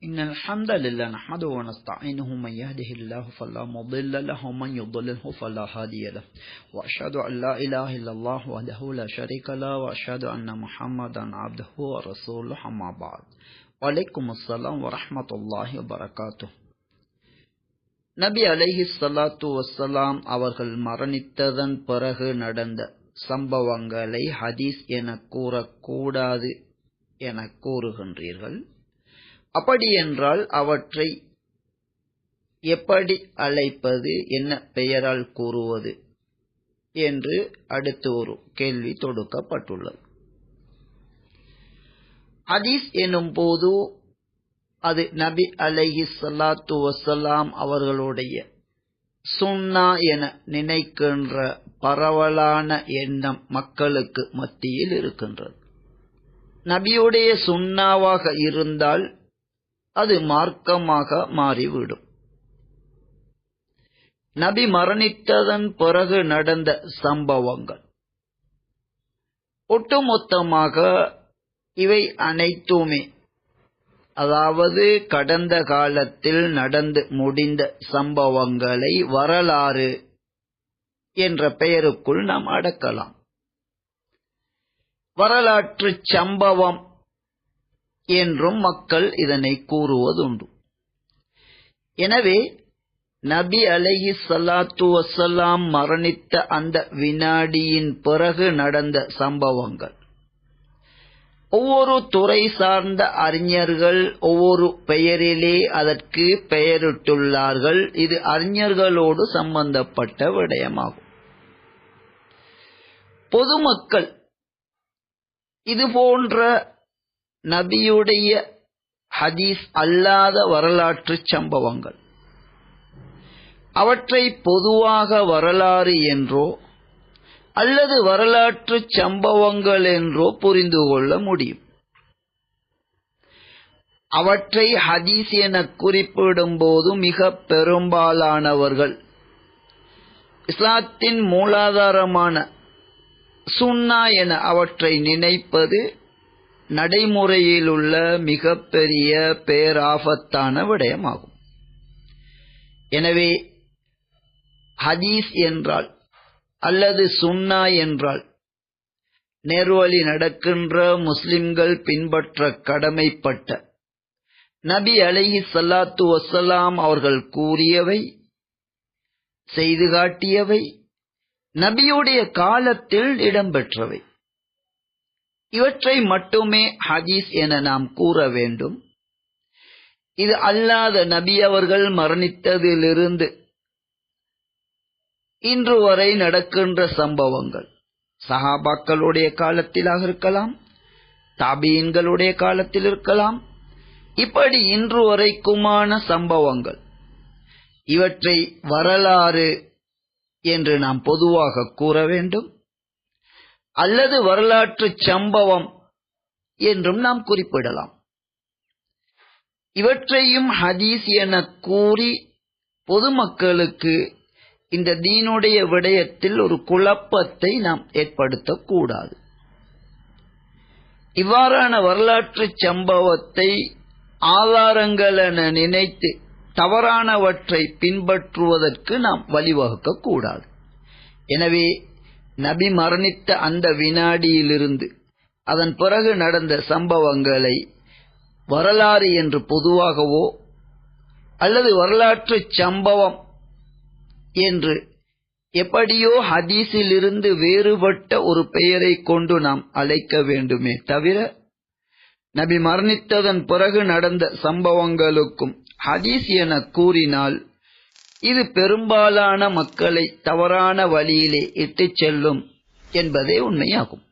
إن الحمد لله نحمده ونستعينه من يهده الله فلا مضل له ومن يضلله فلا هادي له وأشهد أن لا إله إلا الله وحده لا شريك له وأشهد أن محمدا عبده ورسوله أما بعد وعليكم السلام ورحمة الله وبركاته. நபி அலைஹிஸ்ஸலாத்து வஸ்ஸலாம் அவர்கள் மரணித்ததன் பிறகு நடந்த சம்பவங்களை ஹதீஸ் என கூறக்கூடாது என கூறுகின்றீர்கள். அப்படியென்றால் அவற்றை எப்படி அழைப்பது, என்ன பெயரால் கூறுவது என்று அடுத்து ஒரு கேள்வி தொடுக்கப்பட்டுள்ளது. ஹதீஸ் எனும் போது அது நபி அலைஹிஸ்ஸலாத்து வஸ்ஸலாம் அவர்களுடைய சுன்னா என நினைக்கின்ற பரவலான எண்ணம் மக்களுக்கு மத்தியில் இருக்கின்றது. நபியுடைய சுன்னாவாக இருந்தால் அது மார்க்கமாக மாறிவிடும். நபி மரணித்ததன் பிறகு நடந்த சம்பவங்கள் ஒட்டுமொத்தமாக இவை அனைத்துமே, அதாவது கடந்த காலத்தில் நடந்து முடிந்த சம்பவங்களை வரலாறு என்ற பெயருக்குள் நாம் அடக்கலாம். வரலாற்று சம்பவம் என்றும் மக்கள் இதனை கூறுவதுண்டு. எனவே நபி அலைஹிஸ்ஸலாத்து வஸ்ஸலாம் மரணித்த அந்த வினாடியின் பிறகு நடந்த சம்பவங்கள் ஒவ்வொரு துறை சார்ந்த அறிஞர்கள் ஒவ்வொரு பெயரிலே அதற்கு பெயரிட்டுள்ளார்கள். இது அறிஞர்களோடு சம்பந்தப்பட்ட விடயமாகும். பொதுமக்கள் இது போன்ற நபியுடைய ஹதீஸ் அல்லாத வரலாற்று சம்பவங்கள் அவற்றை பொதுவாக வரலாறு என்றோ அல்லது வரலாற்று சம்பவங்கள் என்றோ புரிந்து கொள்ள முடியும். அவற்றை ஹதீஸ் என குறிப்பிடும் போது மிக பெரும்பாலானவர்கள் இஸ்லாத்தின் மூலாதாரமான சுன்னா என அவற்றை நினைப்பது நடைமுறையில் உள்ள மிகப்பெரிய பேராபத்தான விடயமாகும். எனவே ஹதீஸ் என்றால் அல்லது சுன்னா என்றால் நேர்வழி நடக்கின்ற முஸ்லிம்கள் பின்பற்ற கடமைப்பட்ட நபி அலைஹிஸ்ஸலாத்து வஸ்ஸலாம் அவர்கள் கூறியவை, செய்து காட்டியவை, நபியுடைய காலத்தில் இடம்பெற்றவை, இவற்றை மட்டுமே ஹதீஸ் என நாம் கூற வேண்டும். இது அல்லாத நபி அவர்கள் மரணித்ததிலிருந்து இன்று வரை நடக்கின்ற சம்பவங்கள் சஹாபாக்களுடைய காலத்திலாக இருக்கலாம், தாபீன்களுடைய காலத்தில் இருக்கலாம், இப்படி இன்று வரைக்குமான சம்பவங்கள், இவற்றை வரலாறு என்று நாம் பொதுவாக கூற வேண்டும் அல்லது வரலாற்று சம்பவம் என்றும் நாம் குறிப்பிடலாம். இவற்றையும் ஹதீஸ் என கூறி பொதுமக்களுக்கு இந்த தீனுடைய விடயத்தில் ஒரு குழப்பத்தை நாம் ஏற்படுத்தக்கூடாது. இவ்வாறான வரலாற்று சம்பவத்தை ஆதாரங்கள் என நினைத்து தவறானவற்றை பின்பற்றுவதற்கு நாம் வழிவகுக்க கூடாது. எனவே நபி மரணித்த அந்த வினாடியிலிருந்து அதன் பிறகு நடந்த சம்பவங்களை வரலாறு என்று பொதுவாகவோ அல்லது வரலாற்று சம்பவம் என்று எப்படியோ ஹதீஸிலிருந்து வேறுபட்ட ஒரு பெயரை கொண்டு நாம் அழைக்க வேண்டுமே தவிர, நபி மரணித்ததன் பிறகு நடந்த சம்பவங்களுக்கும் ஹதீஸ் என கூறினால் இது பெரும்பாலான மக்களை தவறான வழியிலே இட்டுச் செல்லும் என்பதே உண்மையாகும்.